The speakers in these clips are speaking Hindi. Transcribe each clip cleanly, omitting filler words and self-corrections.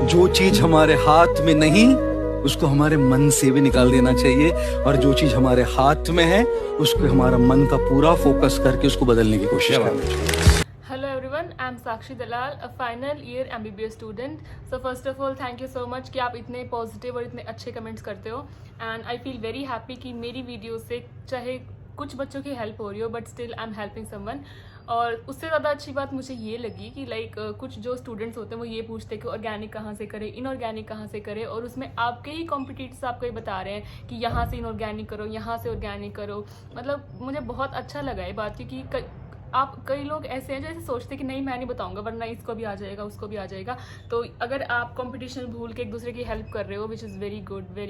जो चीज हमारे हाथ में नहीं उसको हमारे मन से भी निकाल देना चाहिए, और जो चीज हमारे हाथ में है उसको हमारा मन का पूरा फोकस करके उसको बदलने की कोशिश करनी चाहिए। Hello everyone, I'm Sakshi Dalal, a final year MBBS student. So first of all, thank you so much कि आप इतने पॉजिटिव और इतने अच्छे कमेंट्स करते हो, and I feel very happy कि मेरी वीडियो से चाहे कुछ बच्चों की हेल्प हो रही हो, but still I am helping someone. और उससे ज़्यादा अच्छी बात मुझे ये लगी कि लाइक कुछ जो स्टूडेंट्स होते हैं वो ये पूछते हैं कि ऑर्गेनिक कहाँ से करें, इनऑर्गेनिक कहाँ से करें, और उसमें आपके ही कॉम्पिटिटर्स आपको ये बता रहे हैं कि यहाँ से इनऑर्गेनिक करो, यहाँ से ऑर्गेनिक करो। मतलब मुझे बहुत अच्छा लगा ये बात, क्योंकि आप कई लोग ऐसे हैं जो ऐसे सोचते हैं कि नहीं मैं नहीं बताऊंगा वरना इसको भी आ जाएगा उसको भी आ जाएगा। तो अगर आप कंपटीशन भूल के एक दूसरे की हेल्प कर रहे हो, which is very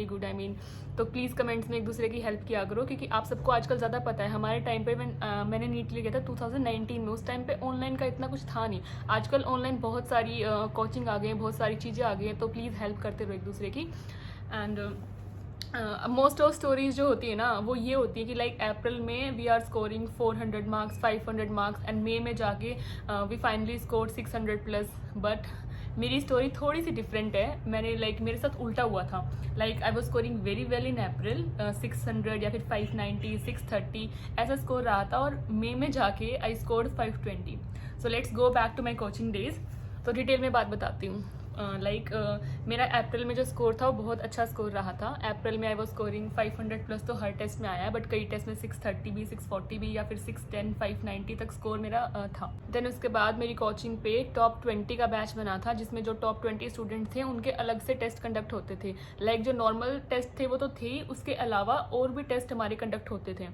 good I mean, तो प्लीज़ कमेंट्स में एक दूसरे की हेल्प किया करो, क्योंकि आप सबको आजकल ज़्यादा पता है। हमारे टाइम पे मैंने नीट लिया था 2019 में, उस टाइम पे ऑनलाइन का इतना कुछ था नहीं। आजकल ऑनलाइन बहुत सारी कोचिंग आ गई हैं, बहुत सारी चीज़ें आ गई हैं, तो प्लीज़ हेल्प करते रहो एक दूसरे की। एंड मोस्ट ऑफ स्टोरीज जो होती है ना वो ये होती है कि लाइक अप्रैल में we are scoring 400 marks 500 marks, and मई में जाके we finally score 600 plus. But मेरी स्टोरी थोड़ी सी डिफरेंट है। मैंने मेरे साथ उल्टा हुआ था। I was scoring very well in April, 600 या फिर 590 630 ऐसा स्कोर रहा था, और मई में जाके I scored 520। So let's go back to my coaching days. तो डिटेल में बात बताती हूँ। मेरा अप्रैल में जो स्कोर था वो बहुत अच्छा स्कोर रहा था। अप्रैल में आई वॉज स्कोरिंग 500 प्लस तो हर टेस्ट में आया है, बट कई टेस्ट में 630 भी 640 भी या फिर 610 590 तक स्कोर मेरा था। देन उसके बाद मेरी कोचिंग पे टॉप 20 का बैच बना था, जिसमें जो टॉप 20 स्टूडेंट थे उनके अलग से टेस्ट कंडक्ट होते थे। जो नॉर्मल टेस्ट थे वो तो थे, उसके अलावा और भी टेस्ट हमारे कंडक्ट होते थे।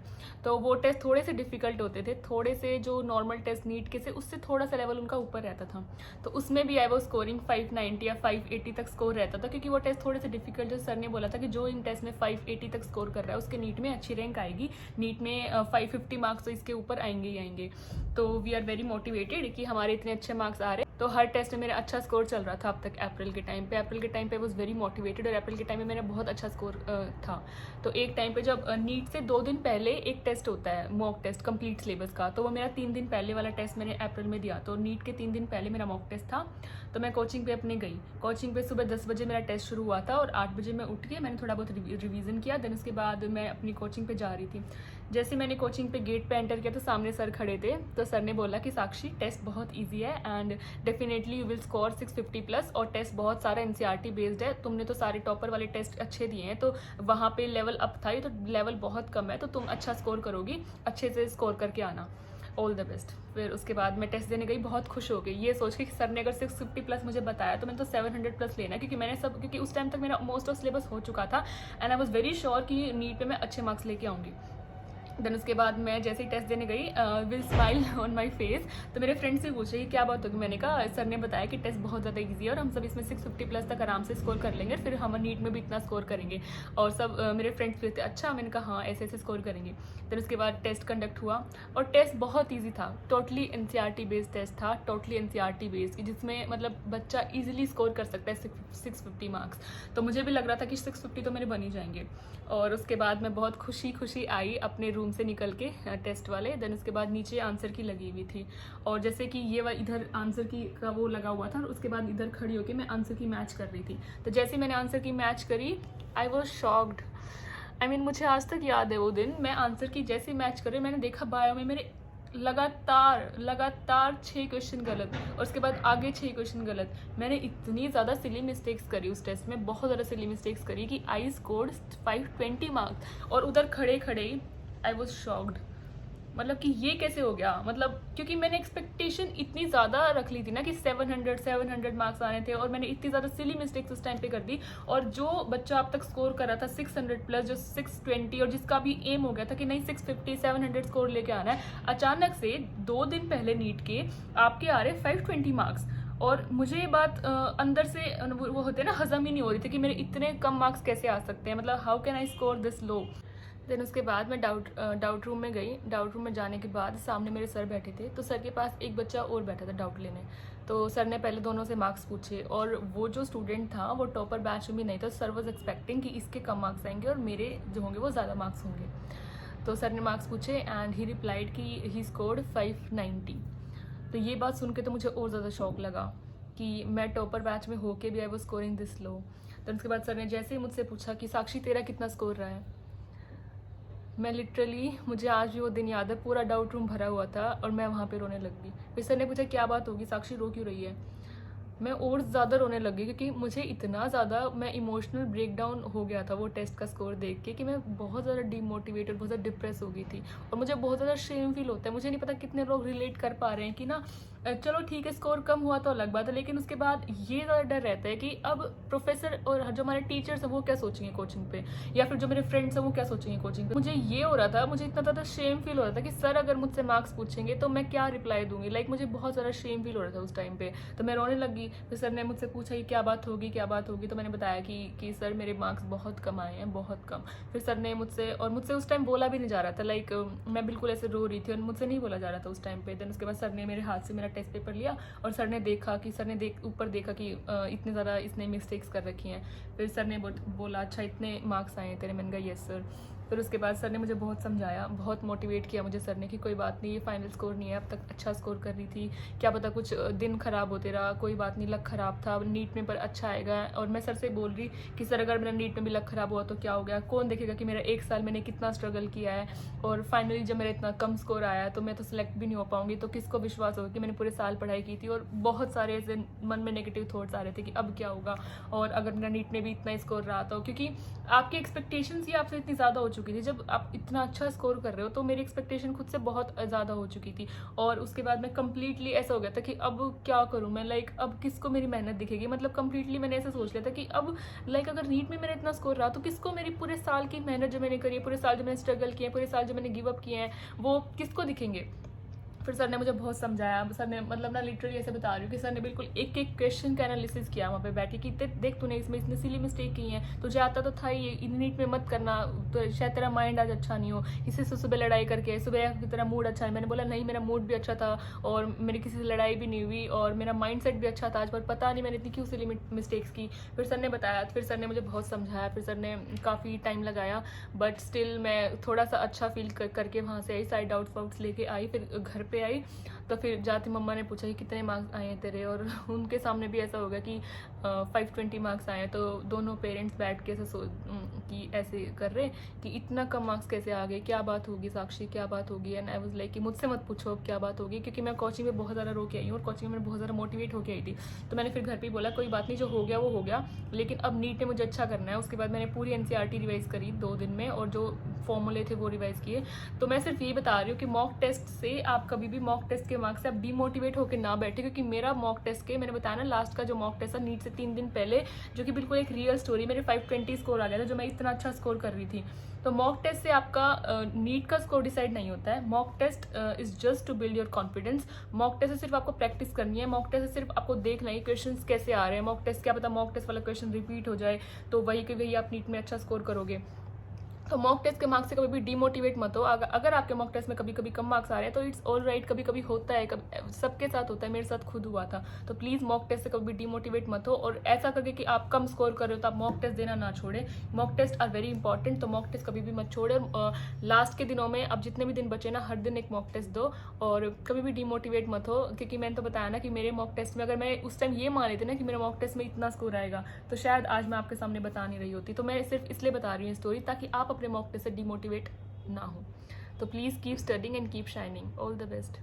तो वो टेस्ट थोड़े से डिफिकल्ट होते थे, थोड़े से जो नॉर्मल टेस्ट नीट के से उससे थोड़ा सा लेवल उनका ऊपर रहता था। तो उसमें भी आई वॉज स्कोरिंग 590 या 580 तक स्कोर रहता था, क्योंकि वो टेस्ट थोड़े से डिफिकल्ट। जो सर ने बोला था कि जो इन टेस्ट में 580 तक स्कोर कर रहा है उसके नीट में अच्छी रैंक आएगी, नीट में 550 मार्क्स तो इसके ऊपर आएंगे ही आएंगे। तो वी आर वेरी मोटिवेटेड कि हमारे इतने अच्छे मार्क्स आ रहे हैं। तो हर टेस्ट में मेरा अच्छा स्कोर चल रहा था अब तक। अप्रैल के टाइम पे वॉज वेरी मोटिवेटेड, और अप्रैल के टाइम में मेरा बहुत अच्छा स्कोर था। तो एक टाइम पे जब नीट से 2 दिन पहले एक टेस्ट होता है, मॉक टेस्ट कंप्लीट सिलेबस का, तो वो मेरा 3 दिन पहले वाला टेस्ट मैंने अप्रैल में दिया। तो नीट के 3 दिन पहले मेरा मॉक टेस्ट था। तो मैं कोचिंग पे अपने गई। कोचिंग पे सुबह 10 बजे मेरा टेस्ट शुरू हुआ था, और 8 बजे मैं उठ के मैंने थोड़ा बहुत रिवीजन किया। देन उसके बाद मैं अपनी कोचिंग पे जा रही थी। जैसे मैंने कोचिंग पे गेट पे एंटर किया तो सामने सर खड़े थे। तो सर ने बोला कि साक्षी टेस्ट बहुत ईजी है and definitely you will score 650 plus, और टेस्ट बहुत सारा एनसीईआरटी बेस्ड है। तुमने तो सारे टॉपर वाले टेस्ट अच्छे दिए हैं, तो वहाँ पे लेवल अप था, ये तो लेवल बहुत कम है, तो तुम अच्छा स्कोर करोगी, अच्छे से स्कोर करके आना, ऑल द बेस्ट। फिर उसके बाद मैं टेस्ट देने गई, बहुत खुश हो गई ये सोच के कि सर ने अगर 650 प्लस मुझे बताया तो मैंने तो 700 प्लस लेना, क्योंकि उस टाइम तक मेरा मोस्ट ऑफ सिलेबस हो चुका था, and I was very sure कि नीट पे मैं अच्छे मार्क्स लेके आऊँगी। देन उसके बाद मैं जैसे ही टेस्ट देने गई, will smile on my face, तो मेरे फ्रेंड से पूछे कि क्या बात होगी। मैंने कहा सर ने बताया कि टेस्ट बहुत ज़्यादा ईजी है और हम सब इसमें 650 प्लस तक आराम से स्कोर कर लेंगे, फिर हम नीट में भी इतना स्कोर करेंगे। और सब मेरे फ्रेंड्स पूछते अच्छा, मैंने कहा हाँ ऐसे ऐसे स्कोर करेंगे। देन उसके बाद टेस्ट कंडक्ट हुआ, और टेस्ट बहुत ईजी था, टोटली एनसीईआरटी बेस्ड टेस्ट था, टोटली एनसीईआरटी बेस्ड, जिसमें मतलब बच्चा ईजिली स्कोर कर सकता है 650 मार्क्स। तो मुझे भी लग रहा था कि 650 तो मेरे बन ही जाएंगे। और उसके बाद मैं बहुत खुशी आई अपने रूम से निकल के टेस्ट वाले। देन उसके बाद नीचे आंसर की लगी हुई थी, और जैसे कि ये इधर आंसर की का वो लगा हुआ था, और उसके बाद इधर खड़ी होकर मैं आंसर की मैच कर रही थी। तो जैसे मैंने आंसर की मैच करी, आई वॉज शॉक्ड। मुझे आज तक याद है वो दिन, मैं आंसर की जैसे मैच कर रही, मैंने देखा बायो में मेरे लगातार 6 क्वेश्चन गलत, और उसके बाद आगे 6 क्वेश्चन गलत। मैंने इतनी ज़्यादा सिली मिस्टेक्स करी उस टेस्ट में, बहुत ज़्यादा सिली मिस्टेक्स करी कि आई स्कोर्ड 520 मार्क्स, और उधर खड़े आई वॉज शॉक्ड। मतलब कि ये कैसे हो गया, मतलब क्योंकि मैंने एक्सपेक्टेशन इतनी ज़्यादा रख ली थी ना कि 700 मार्क्स आने थे, और मैंने इतनी ज़्यादा सिली मिस्टेक्स उस टाइम पे कर दी। और जो बच्चा अब तक स्कोर कर रहा था 600 प्लस, जो 620, और जिसका भी एम हो गया था कि नहीं 650 700 स्कोर लेके आना है, अचानक से 2 दिन पहले नीट के आपके आ रहे 520 मार्क्स। और मुझे ये बात अंदर से वो होते हैं ना, हजम ही नहीं हो रही थी कि मेरे इतने कम मार्क्स कैसे आ सकते हैं, मतलब how can I score this low. Then उसके बाद मैं डाउट रूम में गई। डाउट रूम में जाने के बाद सामने मेरे सर बैठे थे, तो सर के पास एक बच्चा और बैठा था डाउट लेने। तो सर ने पहले दोनों से मार्क्स पूछे, और वो जो स्टूडेंट था वो टॉपर बैच में भी नहीं था। सर वॉज एक्सपेक्टिंग कि इसके कम मार्क्स आएंगे और मेरे जो होंगे वो ज़्यादा मार्क्स होंगे। तो सर ने मार्क्स पूछे एंड ही रिप्लाइड कि ही स्कोर्ड 590। तो ये बात सुन के तो मुझे और ज़्यादा शौक लगा कि मैं टॉपर बैच में होके भी I was scoring this low. तो उसके बाद सर ने जैसे ही मुझसे पूछा कि साक्षी तेरा कितना स्कोर रहा है, मैं लिटरली, मुझे आज भी वो दिन याद है, पूरा डाउट रूम भरा हुआ था और मैं वहाँ पे रोने लग गई। फिर सर ने पूछा क्या बात होगी साक्षी, रो क्यों रही है? मैं और ज़्यादा रोने लग गई क्योंकि मुझे इतना ज़्यादा, मैं इमोशनल ब्रेकडाउन हो गया था वो टेस्ट का स्कोर देख के कि मैं बहुत ज़्यादा डीमोटिवेटेड, बहुत ज़्यादा डिप्रेस हो गई थी और मुझे बहुत ज़्यादा शेम फील होता है। मुझे नहीं पता कितने लोग रिलेट कर पा रहे हैं कि ना चलो ठीक है स्कोर कम हुआ तो अलग बात है, लेकिन उसके बाद ये ज़्यादा डर रहता है कि अब प्रोफेसर और जो हमारे टीचर्स हैं वो क्या सोचेंगे कोचिंग पे, या फिर जो मेरे फ्रेंड्स हैं वो क्या सोचेंगे कोचिंग पे। मुझे ये हो रहा था, मुझे इतना ज़्यादा शेम फील हो रहा था कि सर अगर मुझसे मार्क्स पूछेंगे तो मैं क्या रिप्लाई दूंगी। लाइक मुझे बहुत ज़्यादा शेम फील हो रहा था उस टाइम पे, तो मैं रोने लगी। फिर सर ने मुझसे पूछा कि क्या बात होगी, क्या बात होगी, तो मैंने बताया कि सर मेरे मार्क्स बहुत कम आए हैं, बहुत कम। फिर सर ने मुझसे उस टाइम बोला भी नहीं जा रहा था, लाइक मैं बिल्कुल ऐसे रो रही थी और मुझसे नहीं बोला जा रहा था उस टाइम पे। देन उसके बाद सर ने मेरे हाथ से मेरा टेस्ट पेपर लिया और सर ने देखा कि ऊपर देखा कि इतने ज़्यादा इसने मिस्टेक्स कर रखी हैं। फिर सर ने बोला अच्छा इतने मार्क्स आए हैं तेरे। मैंने कहा यस सर। फिर उसके बाद सर ने मुझे बहुत समझाया, बहुत मोटिवेट किया मुझे सर ने कि कोई बात नहीं, ये फाइनल स्कोर नहीं है, अब तक अच्छा स्कोर कर रही थी, क्या पता कुछ दिन ख़राब होते रहा, कोई बात नहीं, लक ख़राब था, नीट में पर अच्छा आएगा। और मैं सर से बोल रही कि सर अगर मेरा नीट में भी लक ख़राब हुआ तो क्या हो गया, कौन देखेगा कि मेरा 1 साल मैंने कितना स्ट्रगल किया है और फाइनली जब मेरा इतना कम स्कोर आया तो मैं तो सिलेक्ट भी नहीं हो पाऊंगी, तो किसको विश्वास होगा कि मैंने पूरे साल पढ़ाई की थी। और बहुत सारे ऐसे मन में नेगेटिव थॉट्स आ रहे थे कि अब क्या होगा, और अगर मेरा नीट में भी इतना स्कोर रहा तो, क्योंकि आपकी एक्सपेक्टेशंस ही आपसे इतनी ज़्यादा हो चुकी थी। जब आप इतना अच्छा स्कोर कर रहे हो तो मेरी एक्सपेक्टेशन खुद से बहुत ज़्यादा हो चुकी थी। और उसके बाद मैं कंप्लीटली ऐसा हो गया था कि अब क्या करूँ मैं, लाइक अब किसको मेरी मेहनत दिखेगी। मतलब कंप्लीटली मैंने ऐसा सोच लिया था कि अब लाइक अगर नीट में मेरा इतना स्कोर रहा तो किसको मेरी पूरे साल की मेहनत जो मैंने करी है, पूरे साल जो मैंने स्ट्रगल किया है, पूरे साल जो मैंने गिव अप किए हैं, वो किसको दिखेंगे। फिर सर ने मुझे बहुत समझाया। सर ने मतलब ना लिटरली ऐसे बता रही हूँ कि सर ने बिल्कुल एक एक क्वेश्चन का एनालिसिस किया वहाँ पे बैठ के कि देख तूने इसमें इतनी सिली मिस्टेक की है, तुझे आता तो था ही, नीट में मत करना, तो शायद तेरा माइंड आज अच्छा नहीं हो, इसी से सुबह लड़ाई करके सुबह की तेरा मूड अच्छा है। मैंने बोला नहीं, मेरा मूड भी अच्छा था और मेरी किसी से लड़ाई भी नहीं हुई और मेरा माइंड सेट भी अच्छा था आज, पर पता नहीं मैंने इतनी क्यों सिली मिस्टेक्स की। फिर सर ने बताया, फिर सर ने मुझे बहुत समझाया, फिर सर ने काफ़ी टाइम लगाया, बट स्टिल मैं थोड़ा सा अच्छा फील करके वहाँ से आई, सारे डाउट्स वाउट्स लेके आई। फिर घर पे आई तो फिर जाती मम्मा ने पूछा कि कितने मार्क्स आए हैं तेरे, और उनके सामने भी ऐसा होगा कि 520 मार्क्स आए हैं। तो दोनों पेरेंट्स बैठ के ऐसे कि ऐसे कर रहे कि इतना कम मार्क्स कैसे आ गए, क्या बात होगी साक्षी, क्या बात होगी। एंड आई वाज लाइक कि मुझसे मत पूछो अब क्या बात होगी, क्योंकि मैं कोचिंग में बहुत ज़्यादा रो के आई हूँ और कोचिंग में बहुत ज़्यादा मोटिवेट होकर आई थी। तो मैंने फिर घर पे बोला कोई बात नहीं, जो हो गया वो हो गया, लेकिन अब नीट में मुझे अच्छा करना है। उसके बाद मैंने पूरी NCERT रिवाइज़ करी 2 दिन में और जो फॉर्मूले थे वो रिवाइज़ किए। तो मैं सिर्फ ये बता रही हूँ कि मॉक टेस्ट से आप कभी भी मॉक टेस्ट के मार्क्स से आप डीमोटिवेट होकर ना बैठे, क्योंकि मेरा मॉक टेस्ट के, मैंने बताया ना लास्ट का जो मॉक टेस्ट था नीट से 3 दिन पहले, जो कि बिल्कुल एक रियल स्टोरी, मेरे 520 स्कोर आ गया था जो मैं इतना अच्छा स्कोर कर रही थी। तो मॉक टेस्ट से आपका नीट का स्कोर डिसाइड नहीं होता है। Mock test is just to build your confidence. Mock test से सिर्फ आपको प्रैक्टिस करनी है, मॉक टेस्ट से सिर्फ आपको देखना है क्वेश्चंस कैसे आ रहे हैं। मॉक टेस्ट क्या पता मॉक टेस्ट वाला क्वेश्चन रिपीट हो जाए तो वही के वही आप नीट में अच्छा स्कोर करोगे। तो मॉक टेस्ट के मार्क्स से कभी भी डीमोटिवेट मत हो। अगर आपके मॉक टेस्ट में कभी कभी कम मार्क्स आ रहे हैं तो इट्स ऑल राइट, कभी कभी होता है, कभी सबके साथ होता है, मेरे साथ खुद हुआ था। तो प्लीज़ मॉक टेस्ट से कभी भी डीमोटिवेट मत हो और ऐसा करके कि आप कम स्कोर कर रहे हो तो आप मॉक टेस्ट देना ना छोड़े। Mock test are very important, तो मॉक टेस्ट कभी भी मत छोड़े। लास्ट के दिनों में अब जितने भी दिन बचे ना, हर दिन एक मॉक टेस्ट दो और कभी भी डीमोटिवेट मत हो, क्योंकि मैंने तो बताया ना कि मेरे मॉक टेस्ट में अगर मैं उस टाइम ये मान लेती ना कि मेरे मॉक टेस्ट में इतना स्कोर आएगा तो शायद आज मैं आपके सामने बता नहीं रही होती। तो मैं सिर्फ इसलिए बता रही हूँ स्टोरी ताकि आप अपने मॉक टेस्ट से डिमोटिवेट ना हो। तो please keep studying and keep shining. All the best.